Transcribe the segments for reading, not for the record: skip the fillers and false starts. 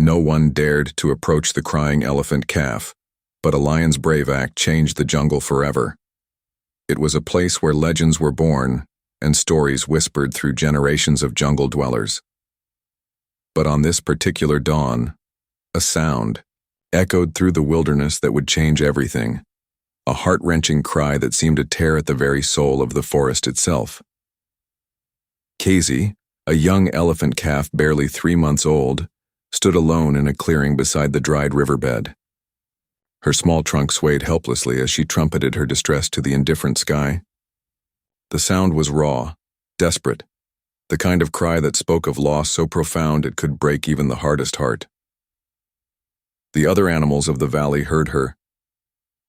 No one dared to approach the crying elephant calf, but a lion's brave act changed the jungle forever. It was a place where legends were born and stories whispered through generations of jungle dwellers. But on this particular dawn, a sound echoed through the wilderness that would change everything, a heart-wrenching cry that seemed to tear at the very soul of the forest itself. Casey, a young elephant calf barely 3 months old, stood alone in a clearing beside the dried riverbed. Her small trunk swayed helplessly as she trumpeted her distress to the indifferent sky. The sound was raw, desperate, the kind of cry that spoke of loss so profound it could break even the hardest heart. The other animals of the valley heard her.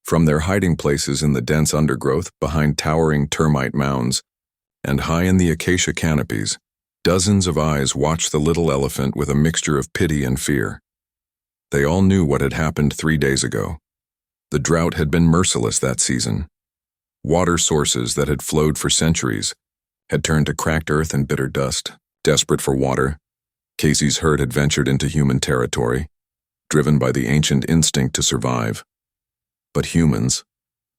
From their hiding places in the dense undergrowth behind towering termite mounds and high in the acacia canopies, dozens of eyes watched the little elephant with a mixture of pity and fear. They all knew what had happened 3 days ago. The drought had been merciless that season. Water sources that had flowed for centuries had turned to cracked earth and bitter dust. Desperate for water, Casey's herd had ventured into human territory, driven by the ancient instinct to survive. But humans,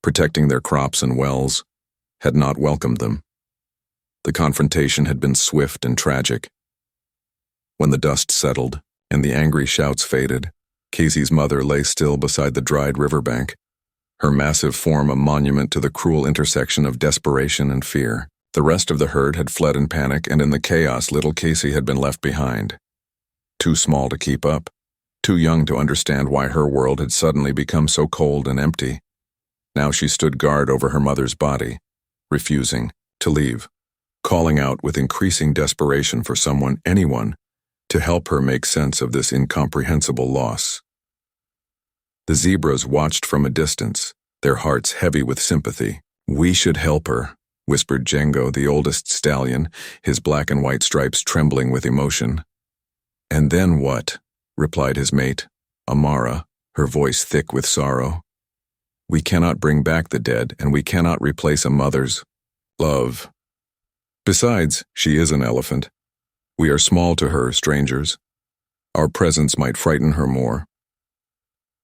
protecting their crops and wells, had not welcomed them. The confrontation had been swift and tragic. When the dust settled and the angry shouts faded, Casey's mother lay still beside the dried riverbank, her massive form a monument to the cruel intersection of desperation and fear. The rest of the herd had fled in panic, and in the chaos little Casey had been left behind. Too small to keep up, too young to understand why her world had suddenly become so cold and empty. Now she stood guard over her mother's body, refusing to leave, calling out with increasing desperation for someone, anyone, to help her make sense of this incomprehensible loss. The zebras watched from a distance, their hearts heavy with sympathy. "We should help her," whispered Django, the oldest stallion, his black and white stripes trembling with emotion. "And then what?" replied his mate, Amara, her voice thick with sorrow. "We cannot bring back the dead, and we cannot replace a mother's love. Besides, she is an elephant. We are small to her, strangers. Our presence might frighten her more."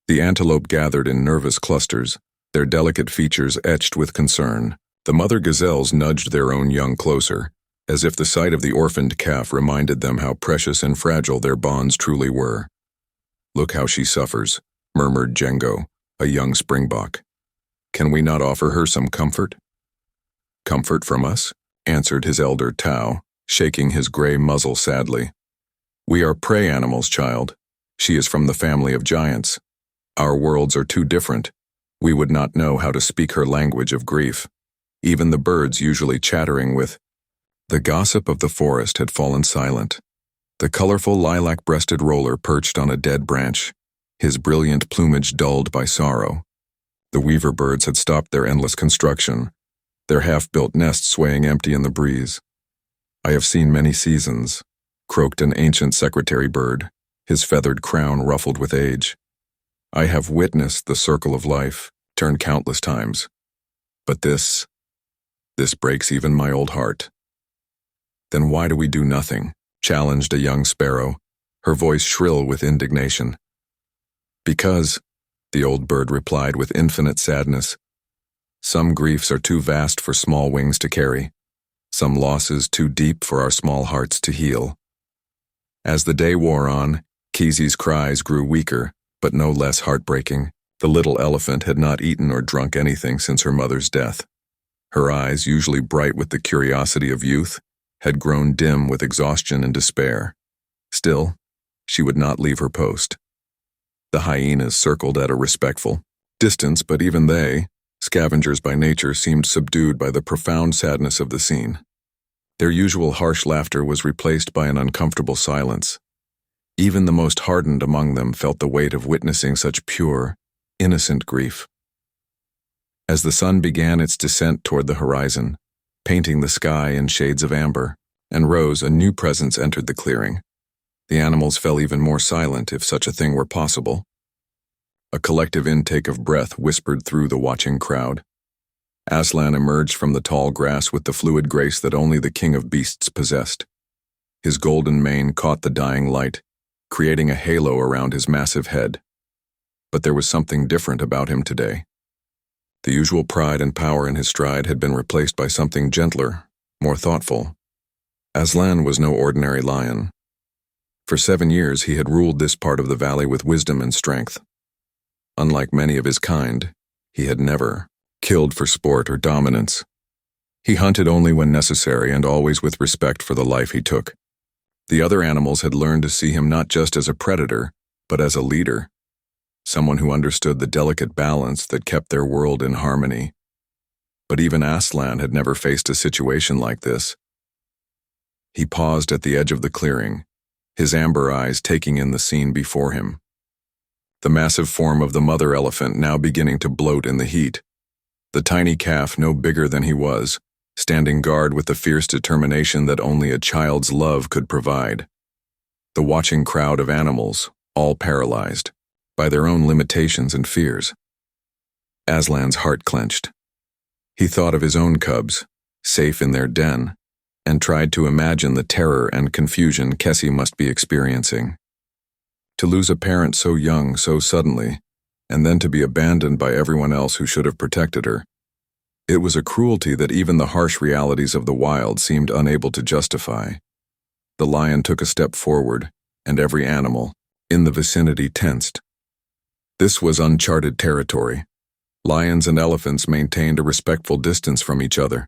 The antelope gathered in nervous clusters, their delicate features etched with concern. The mother gazelles nudged their own young closer, as if the sight of the orphaned calf reminded them how precious and fragile their bonds truly were. "Look how she suffers," murmured Django, a young springbok. "Can we not offer her some comfort?" "Comfort from us?" answered his elder Tao, shaking his gray muzzle sadly. "We are prey animals, child. She is from the family of giants. Our worlds are too different. We would not know how to speak her language of grief. Even the birds usually chattering with—" The gossip of the forest had fallen silent. The colorful lilac-breasted roller perched on a dead branch, his brilliant plumage dulled by sorrow. The weaver birds had stopped their endless construction, their half-built nests swaying empty in the breeze. "I have seen many seasons," croaked an ancient secretary bird, his feathered crown ruffled with age. "I have witnessed the circle of life turn countless times. But this breaks even my old heart." "Then why do we do nothing?" challenged a young sparrow, her voice shrill with indignation. "Because," the old bird replied with infinite sadness, "some griefs are too vast for small wings to carry, some losses too deep for our small hearts to heal." As the day wore on, Casey's cries grew weaker, but no less heartbreaking. The little elephant had not eaten or drunk anything since her mother's death. Her eyes, usually bright with the curiosity of youth, had grown dim with exhaustion and despair. Still, she would not leave her post. The hyenas circled at a respectful distance, but even they, scavengers by nature, seemed subdued by the profound sadness of the scene. Their usual harsh laughter was replaced by an uncomfortable silence. Even the most hardened among them felt the weight of witnessing such pure, innocent grief. As the sun began its descent toward the horizon, painting the sky in shades of amber, and rose, a new presence entered the clearing. The animals fell even more silent, if such a thing were possible. A collective intake of breath whispered through the watching crowd. Aslan emerged from the tall grass with the fluid grace that only the king of beasts possessed. His golden mane caught the dying light, creating a halo around his massive head. But there was something different about him today. The usual pride and power in his stride had been replaced by something gentler, more thoughtful. Aslan was no ordinary lion. For 7 years he had ruled this part of the valley with wisdom and strength. Unlike many of his kind, he had never killed for sport or dominance. He hunted only when necessary and always with respect for the life he took. The other animals had learned to see him not just as a predator, but as a leader, someone who understood the delicate balance that kept their world in harmony. But even Aslan had never faced a situation like this. He paused at the edge of the clearing, his amber eyes taking in the scene before him. The massive form of the mother elephant now beginning to bloat in the heat. The tiny calf no bigger than he was, standing guard with the fierce determination that only a child's love could provide. The watching crowd of animals, all paralyzed by their own limitations and fears. Aslan's heart clenched. He thought of his own cubs, safe in their den, and tried to imagine the terror and confusion Kessie must be experiencing. To lose a parent so young, so suddenly, and then to be abandoned by everyone else who should have protected her. It was a cruelty that even the harsh realities of the wild seemed unable to justify. The lion took a step forward, and every animal in the vicinity tensed. This was uncharted territory. Lions and elephants maintained a respectful distance from each other.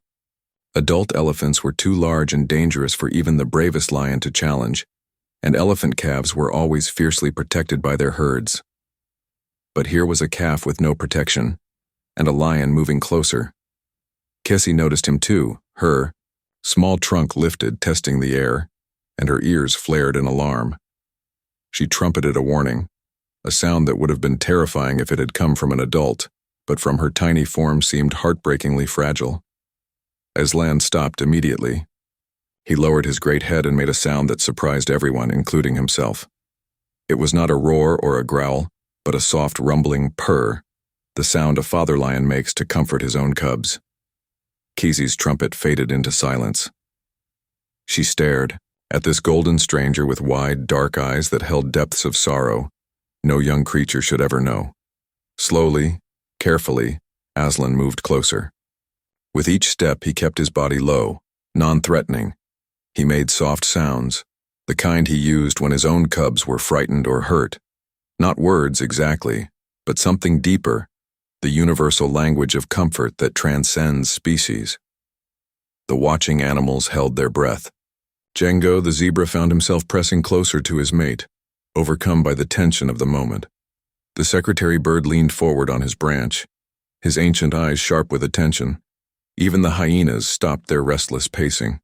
Adult elephants were too large and dangerous for even the bravest lion to challenge, and elephant calves were always fiercely protected by their herds. But here was a calf with no protection, and a lion moving closer. Kessie noticed him too, her small trunk lifted, testing the air, and her ears flared in alarm. She trumpeted a warning, a sound that would have been terrifying if it had come from an adult, but from her tiny form seemed heartbreakingly fragile. Aslan stopped immediately. He lowered his great head and made a sound that surprised everyone, including himself. It was not a roar or a growl, but a soft rumbling purr, the sound a father lion makes to comfort his own cubs. Kessie's trumpet faded into silence. She stared at this golden stranger with wide, dark eyes that held depths of sorrow no young creature should ever know. Slowly, carefully, Aslan moved closer. With each step he kept his body low, non-threatening. He made soft sounds, the kind he used when his own cubs were frightened or hurt. Not words exactly, but something deeper, the universal language of comfort that transcends species. The watching animals held their breath. Django the zebra found himself pressing closer to his mate, overcome by the tension of the moment. The secretary bird leaned forward on his branch, his ancient eyes sharp with attention. Even the hyenas stopped their restless pacing.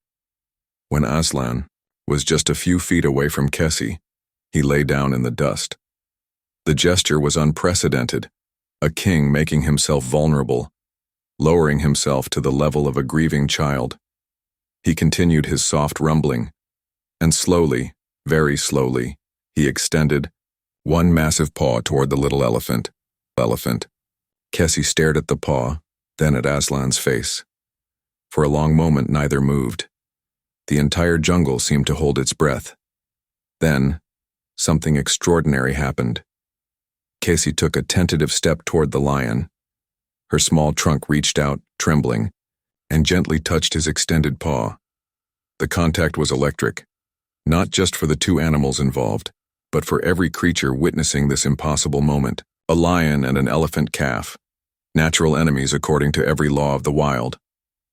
When Aslan was just a few feet away from Kessie, he lay down in the dust. The gesture was unprecedented, a king making himself vulnerable, lowering himself to the level of a grieving child. He continued his soft rumbling, and slowly, very slowly, he extended one massive paw toward the little elephant. Kessie stared at the paw, then at Aslan's face. For a long moment neither moved. The entire jungle seemed to hold its breath. Then, something extraordinary happened. Kessie took a tentative step toward the lion. Her small trunk reached out, trembling, and gently touched his extended paw. The contact was electric, not just for the two animals involved, but for every creature witnessing this impossible moment. A lion and an elephant calf, natural enemies according to every law of the wild,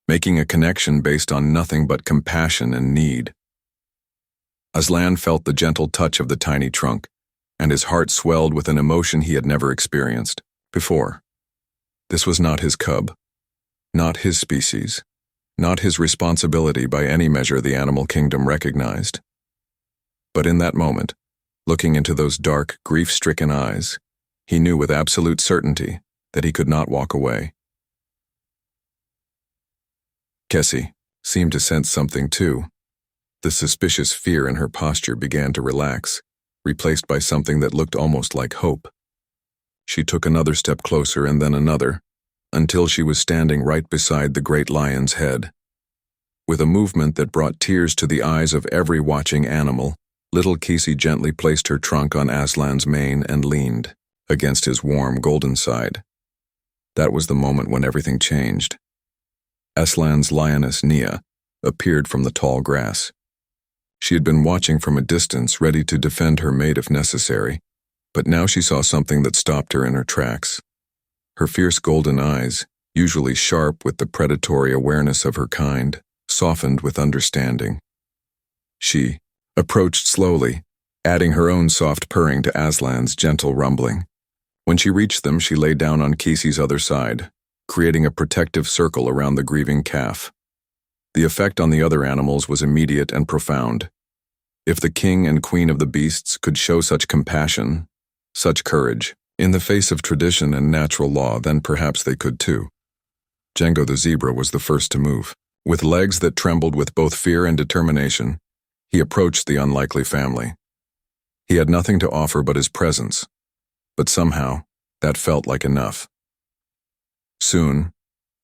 making a connection based on nothing but compassion and need. Aslan felt the gentle touch of the tiny trunk, and his heart swelled with an emotion he had never experienced before. This was not his cub, not his species, not his responsibility by any measure the animal kingdom recognized. But in that moment, looking into those dark, grief-stricken eyes, he knew with absolute certainty that he could not walk away. Kessie seemed to sense something too. The suspicious fear in her posture began to relax, replaced by something that looked almost like hope. She took another step closer and then another, until she was standing right beside the great lion's head. With a movement that brought tears to the eyes of every watching animal, Little Kisi gently placed her trunk on Aslan's mane and leaned against his warm, golden side. That was the moment when everything changed. Aslan's lioness, Nia, appeared from the tall grass. She had been watching from a distance, ready to defend her mate if necessary, but now she saw something that stopped her in her tracks. Her fierce golden eyes, usually sharp with the predatory awareness of her kind, softened with understanding. She approached slowly, adding her own soft purring to Aslan's gentle rumbling. When she reached them, she lay down on Kisi's other side, creating a protective circle around the grieving calf. The effect on the other animals was immediate and profound. If the king and queen of the beasts could show such compassion, such courage, in the face of tradition and natural law, then perhaps they could too. Django the zebra was the first to move. With legs that trembled with both fear and determination, he approached the unlikely family. He had nothing to offer but his presence, but somehow that felt like enough. Soon,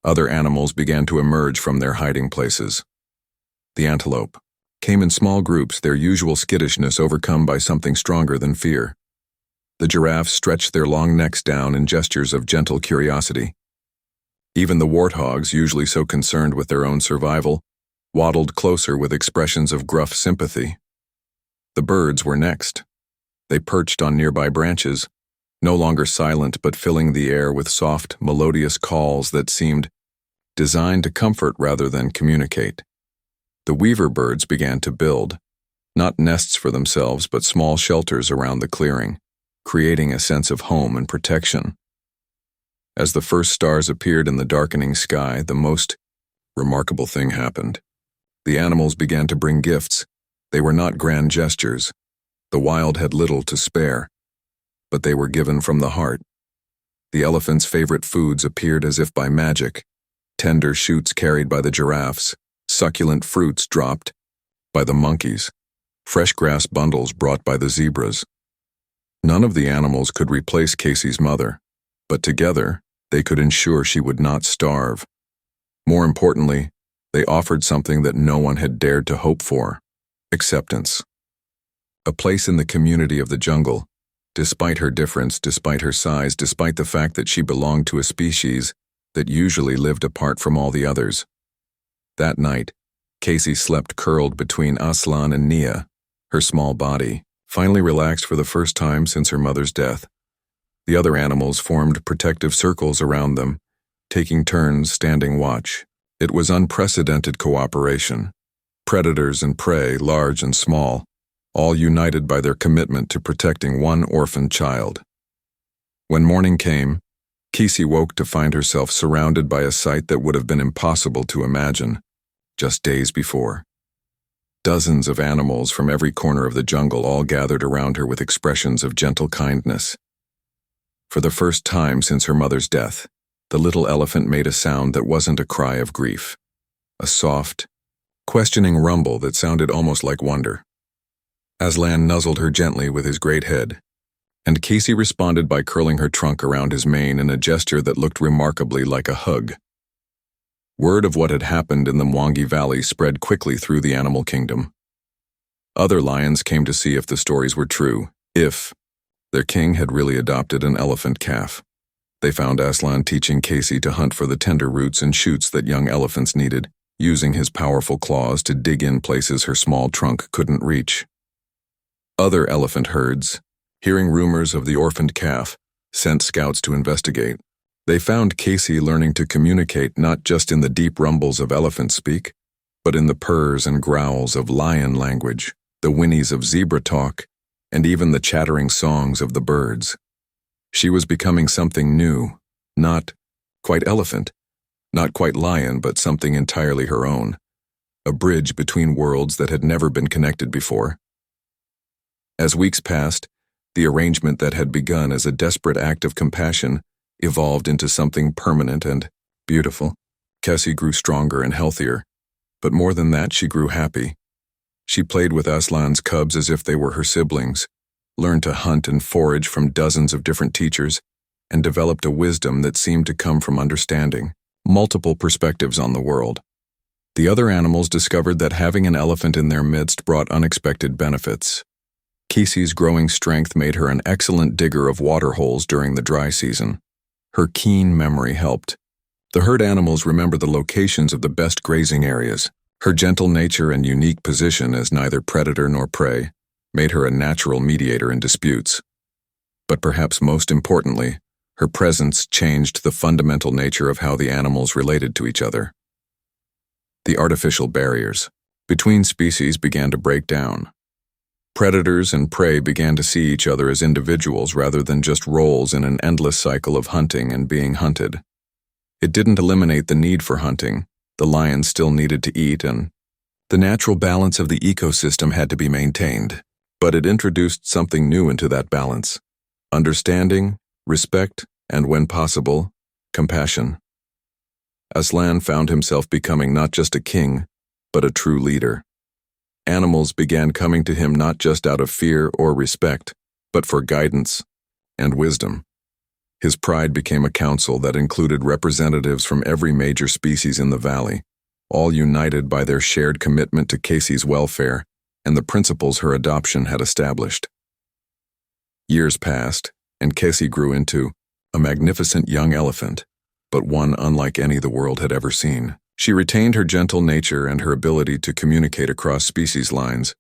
other animals began to emerge from their hiding places. The antelope came in small groups, their usual skittishness overcome by something stronger than fear. The giraffes stretched their long necks down in gestures of gentle curiosity. Even the warthogs, usually so concerned with their own survival, waddled closer with expressions of gruff sympathy. The birds were next. They perched on nearby branches, no longer silent but filling the air with soft, melodious calls that seemed designed to comfort rather than communicate. The weaver birds began to build, not nests for themselves but small shelters around the clearing, creating a sense of home and protection. As the first stars appeared in the darkening sky, the most remarkable thing happened. The animals began to bring gifts. They were not grand gestures. The wild had little to spare, but they were given from the heart. The elephant's favorite foods appeared as if by magic. Tender shoots carried by the giraffes, succulent fruits dropped by the monkeys, fresh grass bundles brought by the zebras. None of the animals could replace Kisi's mother, but together they could ensure she would not starve. More importantly, they offered something that no one had dared to hope for: acceptance. A place in the community of the jungle, despite her difference, despite her size, despite the fact that she belonged to a species that usually lived apart from all the others. That night, Kisi slept curled between Aslan and Nia, her small body finally relaxed for the first time since her mother's death. The other animals formed protective circles around them, taking turns standing watch. It was unprecedented cooperation. Predators and prey, large and small, all united by their commitment to protecting one orphaned child. When morning came, Kisi woke to find herself surrounded by a sight that would have been impossible to imagine just days before. Dozens of animals from every corner of the jungle all gathered around her with expressions of gentle kindness. For the first time since her mother's death, the little elephant made a sound that wasn't a cry of grief, a soft, questioning rumble that sounded almost like wonder. Aslan nuzzled her gently with his great head, and Kisi responded by curling her trunk around his mane in a gesture that looked remarkably like a hug. Word of what had happened in the Mwangi Valley spread quickly through the animal kingdom. Other lions came to see if the stories were true, if their king had really adopted an elephant calf. They found Aslan teaching Kisi to hunt for the tender roots and shoots that young elephants needed, using his powerful claws to dig in places her small trunk couldn't reach. Other elephant herds, hearing rumors of the orphaned calf, sent scouts to investigate. They found Kisi learning to communicate not just in the deep rumbles of elephant speak, but in the purrs and growls of lion language, the whinnies of zebra talk, and even the chattering songs of the birds. She was becoming something new, not quite elephant, not quite lion, but something entirely her own, a bridge between worlds that had never been connected before. As weeks passed, the arrangement that had begun as a desperate act of compassion evolved into something permanent and beautiful. Kisi grew stronger and healthier, but more than that, she grew happy. She played with Aslan's cubs as if they were her siblings, learned to hunt and forage from dozens of different teachers, and developed a wisdom that seemed to come from understanding multiple perspectives on the world. The other animals discovered that having an elephant in their midst brought unexpected benefits. Kesey's growing strength made her an excellent digger of water holes during the dry season. Her keen memory helped. The herd animals remember the locations of the best grazing areas. Her gentle nature and unique position as neither predator nor prey made her a natural mediator in disputes. But perhaps most importantly, her presence changed the fundamental nature of how the animals related to each other. The artificial barriers between species began to break down. Predators and prey began to see each other as individuals rather than just roles in an endless cycle of hunting and being hunted. It didn't eliminate the need for hunting. The lions still needed to eat, and the natural balance of the ecosystem had to be maintained. But it introduced something new into that balance: understanding, respect, and when possible, compassion. Aslan found himself becoming not just a king, but a true leader. Animals began coming to him not just out of fear or respect, but for guidance and wisdom. His pride became a council that included representatives from every major species in the valley, all united by their shared commitment to Kesey's welfare and the principles her adoption had established. Years passed, and Kesey grew into a magnificent young elephant, but one unlike any the world had ever seen. She retained her gentle nature and her ability to communicate across species lines,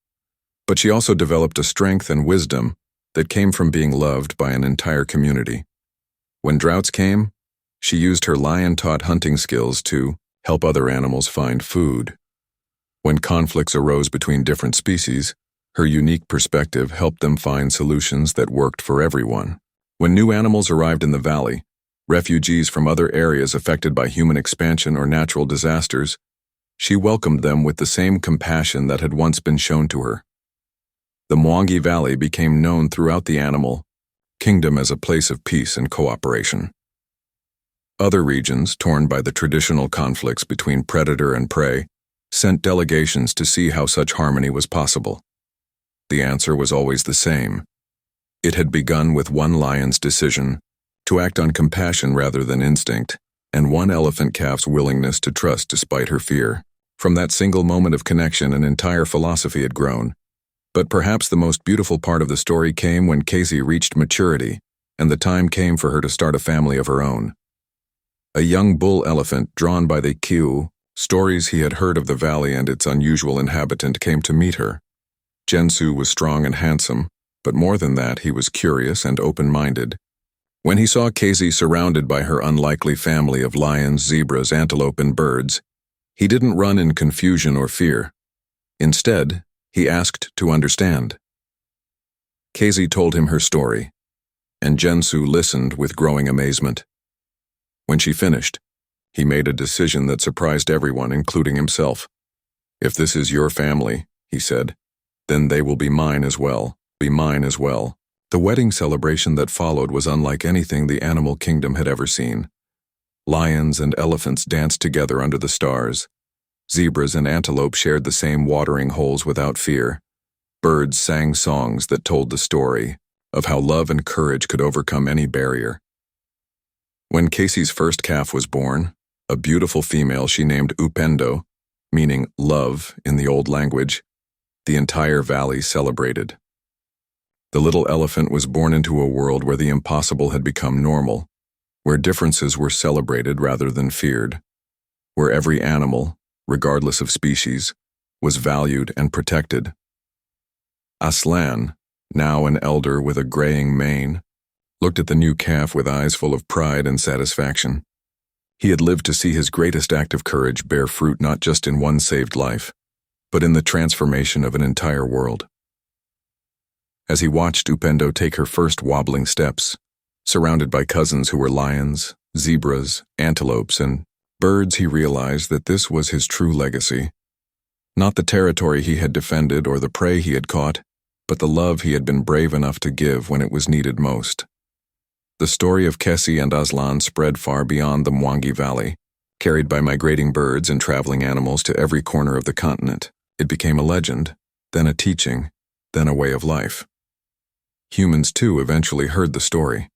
but she also developed a strength and wisdom that came from being loved by an entire community. When droughts came, she used her lion-taught hunting skills to help other animals find food. When conflicts arose between different species, her unique perspective helped them find solutions that worked for everyone. When new animals arrived in the valley, refugees from other areas affected by human expansion or natural disasters, she welcomed them with the same compassion that had once been shown to her. The Mwangi Valley became known throughout the animal kingdom as a place of peace and cooperation. Other regions, torn by the traditional conflicts between predator and prey, sent delegations to see how such harmony was possible. The answer was always the same. It had begun with one lion's decision to act on compassion rather than instinct, and one elephant calf's willingness to trust despite her fear. From that single moment of connection, an entire philosophy had grown. But perhaps the most beautiful part of the story came when Kesey reached maturity, and the time came for her to start a family of her own. A young bull elephant drawn by the Kiu, stories he had heard of the valley and its unusual inhabitant, came to meet her. Jensu was strong and handsome, but more than that, he was curious and open-minded. When he saw Kesey surrounded by her unlikely family of lions, zebras, antelope, and birds, he didn't run in confusion or fear. Instead, he asked to understand. Kesey told him her story, and Jensu listened with growing amazement. When she finished, he made a decision that surprised everyone, including himself. "If this is your family," he said, "then they will be mine as well, be mine as well." The wedding celebration that followed was unlike anything the animal kingdom had ever seen. Lions and elephants danced together under the stars. Zebras and antelope shared the same watering holes without fear. Birds sang songs that told the story of how love and courage could overcome any barrier. When Kesey's first calf was born, a beautiful female she named Upendo, meaning love in the old language, the entire valley celebrated. The little elephant was born into a world where the impossible had become normal, where differences were celebrated rather than feared, where every animal, regardless of species, was valued and protected. Aslan, now an elder with a graying mane, looked at the new calf with eyes full of pride and satisfaction. He had lived to see his greatest act of courage bear fruit not just in one saved life, but in the transformation of an entire world. As he watched Upendo take her first wobbling steps, surrounded by cousins who were lions, zebras, antelopes, and birds, he realized that this was his true legacy. Not the territory he had defended or the prey he had caught, but the love he had been brave enough to give when it was needed most. The story of Kesey and Aslan spread far beyond the Mwangi Valley, carried by migrating birds and traveling animals to every corner of the continent. It became a legend, then a teaching, then a way of life. Humans, too, eventually heard the story.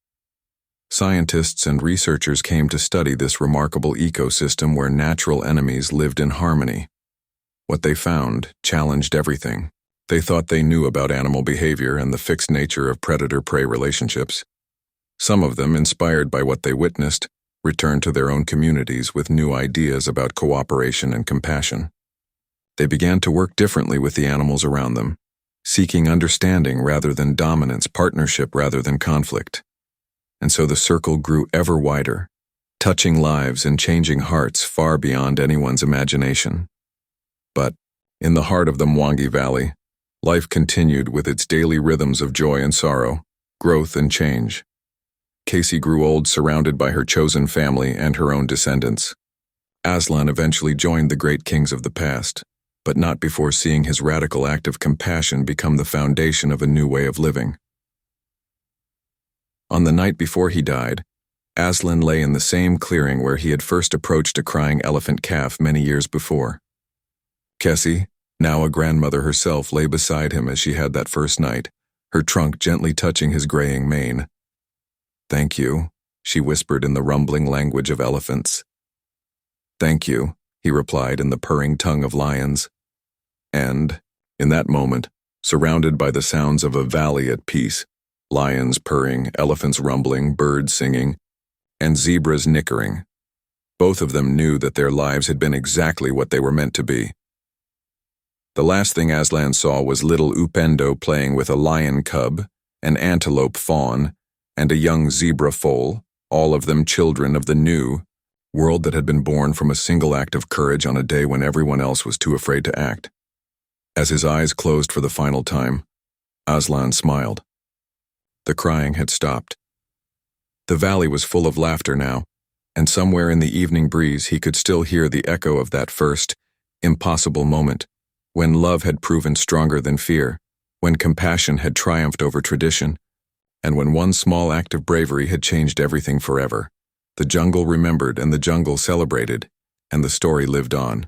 Scientists and researchers came to study this remarkable ecosystem where natural enemies lived in harmony. What they found challenged everything. They thought they knew about animal behavior and the fixed nature of predator-prey relationships. Some of them, inspired by what they witnessed, returned to their own communities with new ideas about cooperation and compassion. They began to work differently with the animals around them, seeking understanding rather than dominance, partnership rather than conflict. And so the circle grew ever wider, touching lives and changing hearts far beyond anyone's imagination. But, in the heart of the Mwangi Valley, life continued with its daily rhythms of joy and sorrow, growth and change. Casey grew old surrounded by her chosen family and her own descendants. Aslan eventually joined the great kings of the past, but not before seeing his radical act of compassion become the foundation of a new way of living. On the night before he died, Aslan lay in the same clearing where he had first approached a crying elephant calf many years before. Kessie, now a grandmother herself, lay beside him as she had that first night, her trunk gently touching his graying mane. "Thank you," she whispered in the rumbling language of elephants. "Thank you," he replied in the purring tongue of lions. And, in that moment, surrounded by the sounds of a valley at peace, lions purring, elephants rumbling, birds singing, and zebras nickering, both of them knew that their lives had been exactly what they were meant to be. The last thing Aslan saw was little Upendo playing with a lion cub, an antelope fawn, and a young zebra foal, all of them children of the new world that had been born from a single act of courage on a day when everyone else was too afraid to act. As his eyes closed for the final time, Aslan smiled. The crying had stopped. The valley was full of laughter now, and somewhere in the evening breeze he could still hear the echo of that first, impossible moment, when love had proven stronger than fear, when compassion had triumphed over tradition, and when one small act of bravery had changed everything forever. The jungle remembered and the jungle celebrated, and the story lived on.